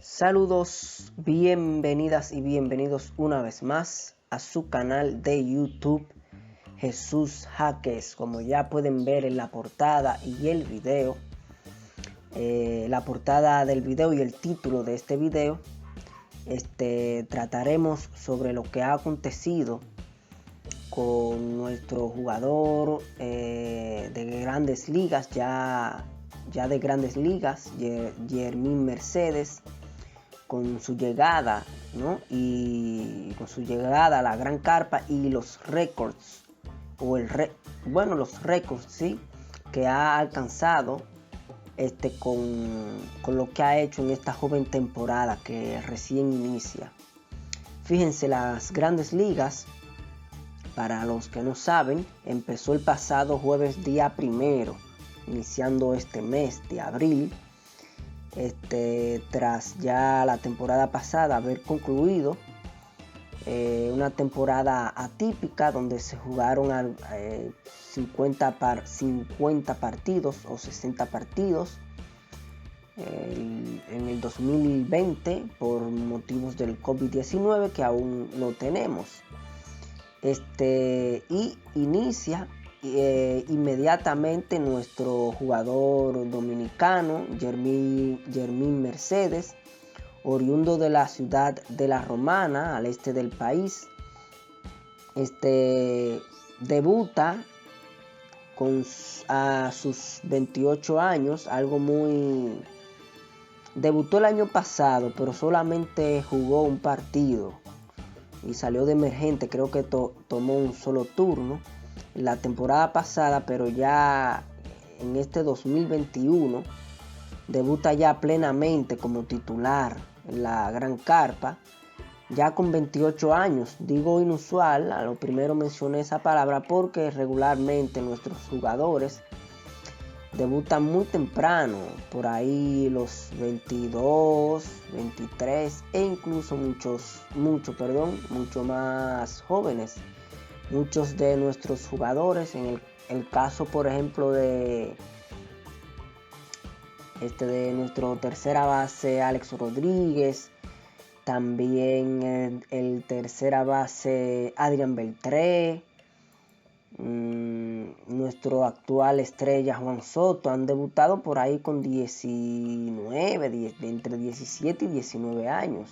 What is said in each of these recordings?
Saludos, bienvenidas y bienvenidos una vez más a su canal de YouTube Jesús Jaques. Como ya pueden ver en la portada y el video, la portada del video y el título de este video, trataremos sobre lo que ha acontecido con nuestro jugador de grandes ligas, ya de grandes ligas, Yermin Mercedes, con su llegada, ¿no? Y con su llegada a la gran carpa y los récords, los récords, ¿sí? Que ha alcanzado con lo que ha hecho en esta joven temporada que recién inicia. Fíjense, las grandes ligas, para los que no saben, empezó el pasado jueves día 1, iniciando este mes de abril. Tras ya la temporada pasada haber concluido, una temporada atípica donde se jugaron 50 partidos o 60 partidos en el 2020 por motivos del COVID-19 que aún no tenemos. Y inicia inmediatamente nuestro jugador dominicano Yermin Mercedes, oriundo de la ciudad de La Romana, al este del país. Debuta a sus 28 años, debutó el año pasado, pero solamente jugó un partido y salió de emergente. Creo que tomó un solo turno la temporada pasada, pero ya en este 2021 debuta ya plenamente como titular en la gran carpa, ya con 28 años. Digo inusual, a lo primero mencioné esa palabra porque regularmente nuestros jugadores debutan muy temprano, por ahí los 22, 23 e incluso mucho más jóvenes. Muchos de nuestros jugadores, en el caso por ejemplo de nuestro tercera base Alex Rodríguez, también el tercera base Adrián Beltré, nuestro actual estrella Juan Soto, han debutado por ahí con 19, entre 17 y 19 años.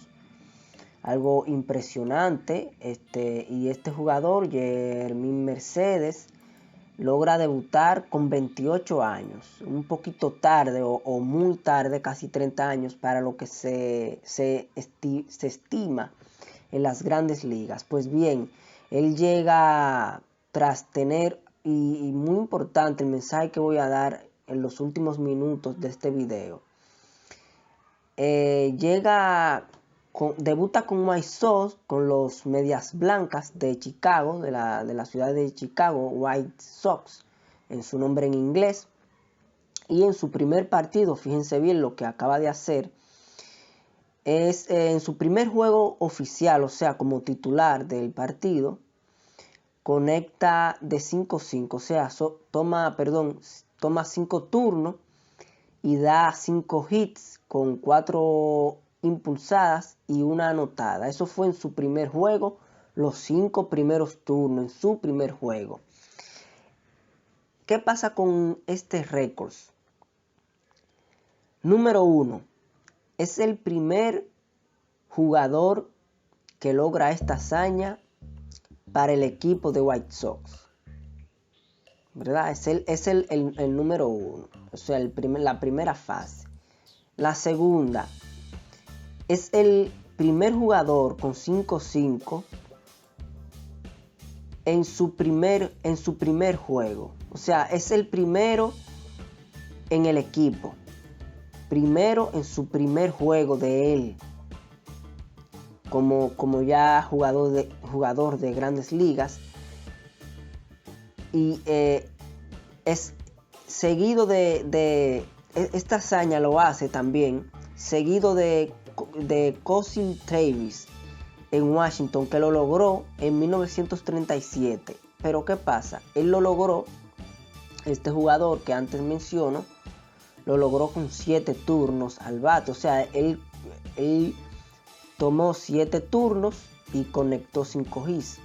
Algo impresionante, y este jugador, Yermin Mercedes, logra debutar con 28 años, un poquito tarde o muy tarde, casi 30 años para lo que se estima en las grandes ligas. Pues bien, él llega tras tener, y muy importante el mensaje que voy a dar en los últimos minutos de este video, debuta con White Sox, con los Medias Blancas de Chicago, de la ciudad de Chicago, White Sox, en su nombre en inglés. Y en su primer partido, fíjense bien lo que acaba de hacer, es en su primer juego oficial, o sea, como titular del partido, conecta de 5-5, o sea, toma 5 turnos y da 5 hits con 4 impulsadas y una anotada. Eso fue en su primer juego, los 5 primeros turnos en su primer juego. ¿Qué pasa con este récord? Número 1, es el primer jugador que logra esta hazaña para el equipo de White Sox, ¿verdad? Es el número 1, o sea, la primera fase. La segunda, es el primer jugador con 5-5 en su primer juego. O sea, es el primero en el equipo. Primero en su primer juego de él. Como ya jugador de grandes ligas. Y es seguido de esta hazaña lo hace también seguido de Cousin Travis en Washington, que lo logró en 1937. Pero ¿qué pasa? Él lo logró, este jugador que antes menciono, lo logró con 7 turnos al bate. O sea, él Él tomó 7 turnos y conectó 5 hits.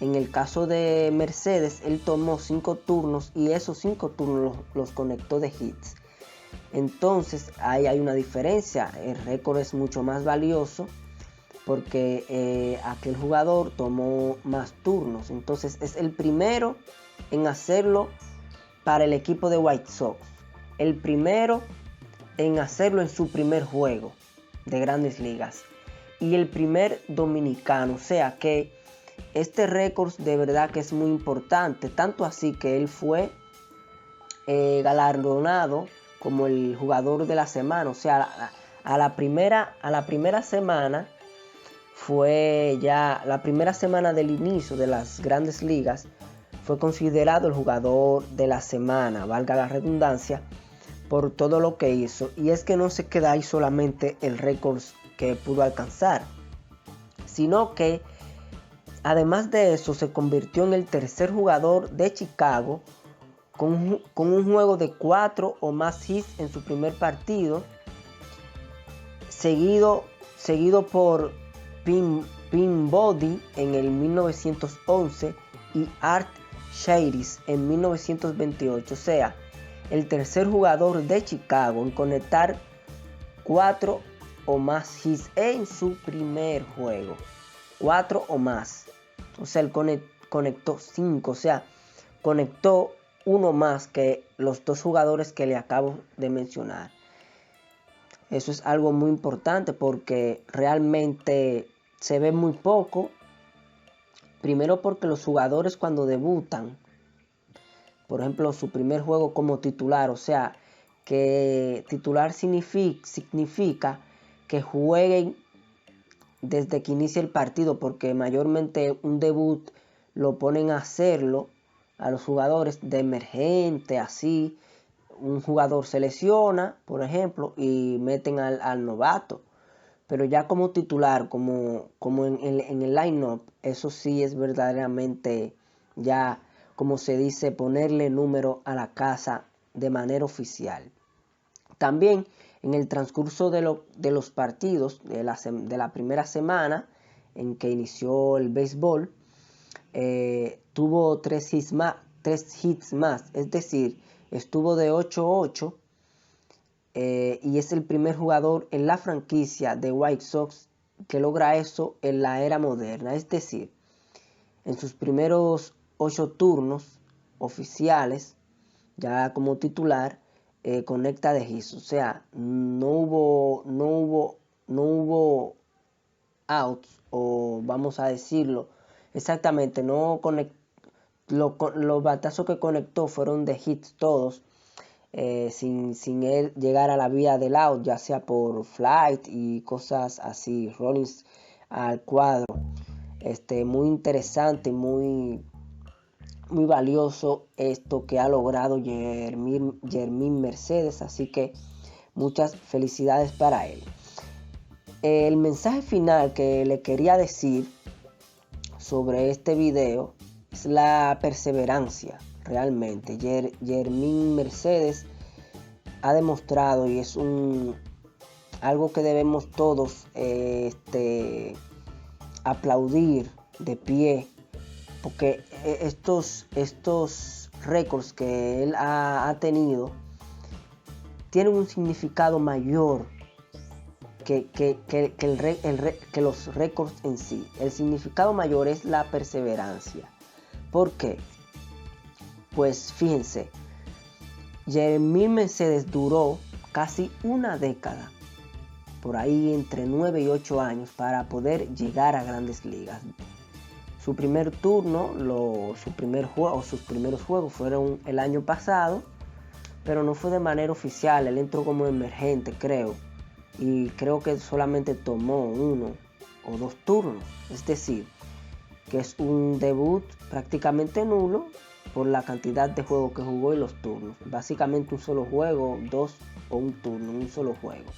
En el caso de Mercedes, él tomó 5 turnos y esos 5 turnos los conectó de hits. Entonces ahí hay una diferencia. El récord es mucho más valioso porque aquel jugador tomó más turnos. Entonces es el primero en hacerlo para el equipo de White Sox. El primero en hacerlo en su primer juego de Grandes Ligas. Y el primer dominicano. O sea que este récord de verdad que es muy importante. Tanto así que él fue galardonado como el jugador de la semana. O sea, a la primera semana fue ya la primera semana del inicio de las Grandes Ligas. Fue considerado el jugador de la semana, valga la redundancia, por todo lo que hizo. Y es que no se queda ahí solamente el récord que pudo alcanzar, sino que además de eso se convirtió en el tercer jugador de Chicago con un juego de 4 o más hits en su primer partido, seguido por Peabody en el 1911 y Art Shadis en 1928. O sea, el tercer jugador de Chicago en conectar 4 o más hits en su primer juego. 4 o más. O sea, él conectó 5. O sea, conectó uno más que los 2 jugadores que le acabo de mencionar. Eso es algo muy importante porque realmente se ve muy poco. Primero porque los jugadores cuando debutan, por ejemplo, su primer juego como titular, o sea, que titular significa que jueguen desde que inicia el partido, porque mayormente un debut lo ponen a hacerlo a los jugadores de emergente, así. Un jugador se lesiona, por ejemplo, y meten al novato. Pero ya como titular, como en el line-up, eso sí es verdaderamente ya, como se dice, ponerle número a la casa de manera oficial. También en el transcurso de los partidos de la primera semana en que inició el béisbol, tuvo 3 hits más, es decir, estuvo de 8-8 y es el primer jugador en la franquicia de White Sox que logra eso en la era moderna. Es decir, en sus primeros 8 turnos oficiales, ya como titular, conecta de hits. O sea, no hubo outs, o vamos a decirlo exactamente, no conectó. Los batazos que conectó fueron de hits todos, sin él llegar a la vía del out, ya sea por flight y cosas así, rollings al cuadro. Muy interesante, muy valioso esto que ha logrado Yermín Mercedes, así que muchas felicidades para él. El mensaje final que le quería decir sobre este video es la perseverancia. Realmente Yermín Mercedes ha demostrado, y es algo que debemos todos aplaudir de pie, porque estos récords que él ha tenido tienen un significado mayor que los récords en sí. El significado mayor es la perseverancia. ¿Por qué? Pues fíjense, Yermín Mercedes duró casi una década, por ahí entre 9 y 8 años, para poder llegar a Grandes Ligas. Su primer turno, sus primeros juegos fueron el año pasado, pero no fue de manera oficial. Él entró como emergente, creo, y creo que solamente tomó 1 o 2 turnos. Es decir, que es un debut prácticamente nulo por la cantidad de juegos que jugó y los turnos. Básicamente un solo juego, 2 o un turno, un solo juego.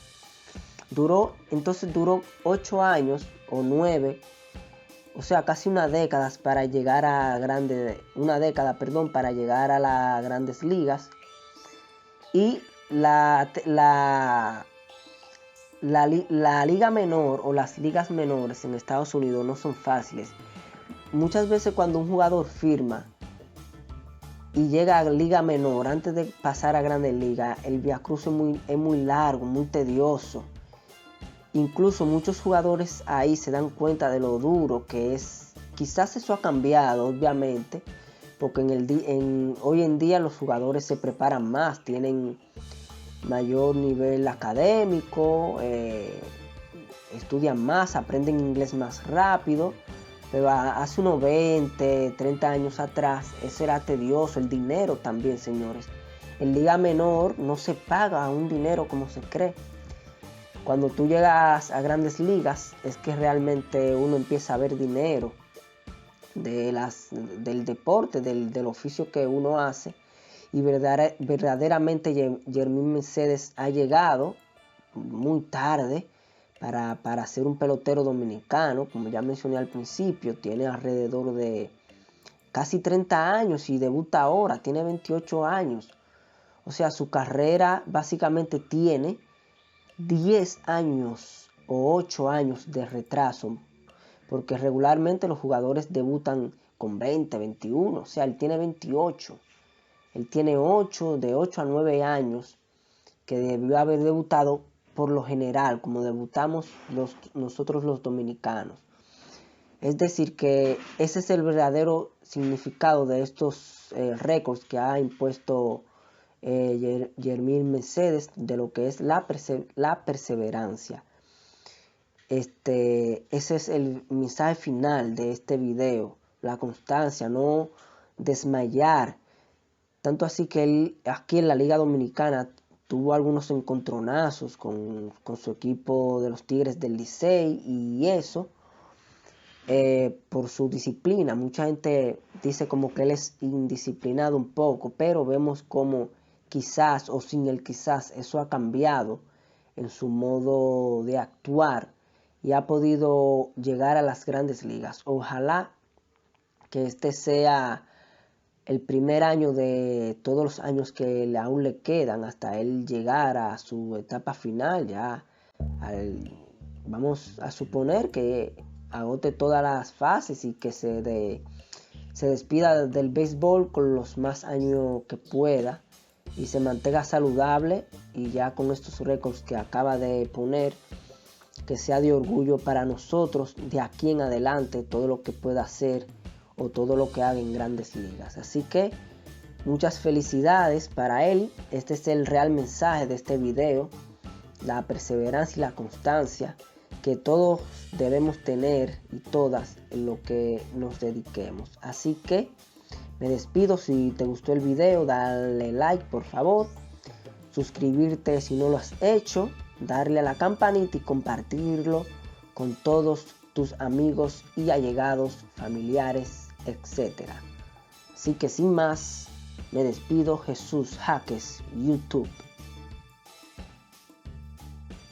Duró 8 años o 9, o sea, casi una década para llegar a las Grandes Ligas. Y la liga menor o las ligas menores en Estados Unidos no son fáciles. Muchas veces cuando un jugador firma y llega a liga menor, antes de pasar a Grandes Ligas, el viacrucis es muy largo, muy tedioso. Incluso muchos jugadores ahí se dan cuenta de lo duro que es. Quizás eso ha cambiado, obviamente, porque hoy en día los jugadores se preparan más, tienen mayor nivel académico, estudian más, aprenden inglés más rápido. Pero hace unos 20, 30 años atrás, eso era tedioso. El dinero también, señores. En liga menor no se paga un dinero como se cree. Cuando tú llegas a Grandes Ligas, es que realmente uno empieza a ver dinero del deporte, del oficio que uno hace. Y verdaderamente Yermín Mercedes ha llegado muy tarde para ser un pelotero dominicano. Como ya mencioné al principio, tiene alrededor de casi 30 años y debuta ahora, tiene 28 años. O sea, su carrera básicamente tiene 10 años o 8 años de retraso, porque regularmente los jugadores debutan con 20, 21, o sea, él tiene 28. Él tiene de 8 a 9 años que debió haber debutado por lo general, como debutamos nosotros los dominicanos. Es decir, que ese es el verdadero significado de estos récords que ha impuesto Yermín Mercedes, de lo que es la perseverancia. Ese es el mensaje final de este video, la constancia, no desmayar. Tanto así que él aquí en la Liga Dominicana tuvo algunos encontronazos con su equipo de los Tigres del Licey, y eso por su disciplina. Mucha gente dice como que él es indisciplinado un poco, pero vemos como quizás o sin el quizás eso ha cambiado en su modo de actuar y ha podido llegar a las Grandes Ligas. Ojalá que este sea el primer año de todos los años que aún le quedan hasta él llegar a su etapa final. Ya vamos a suponer que agote todas las fases y que se despida del béisbol con los más años que pueda y se mantenga saludable, y ya con estos récords que acaba de poner, que sea de orgullo para nosotros de aquí en adelante todo lo que pueda hacer o todo lo que haga en Grandes Ligas. Así que muchas felicidades para él. Este es el real mensaje de este video, la perseverancia y la constancia que todos debemos tener, y todas, en lo que nos dediquemos. Así que me despido. Si te gustó el video, dale like por favor, suscribirte si no lo has hecho, darle a la campanita y compartirlo con todos tus amigos y allegados, familiares, etc. Así que sin más, me despido. Jesús Jaques, YouTube.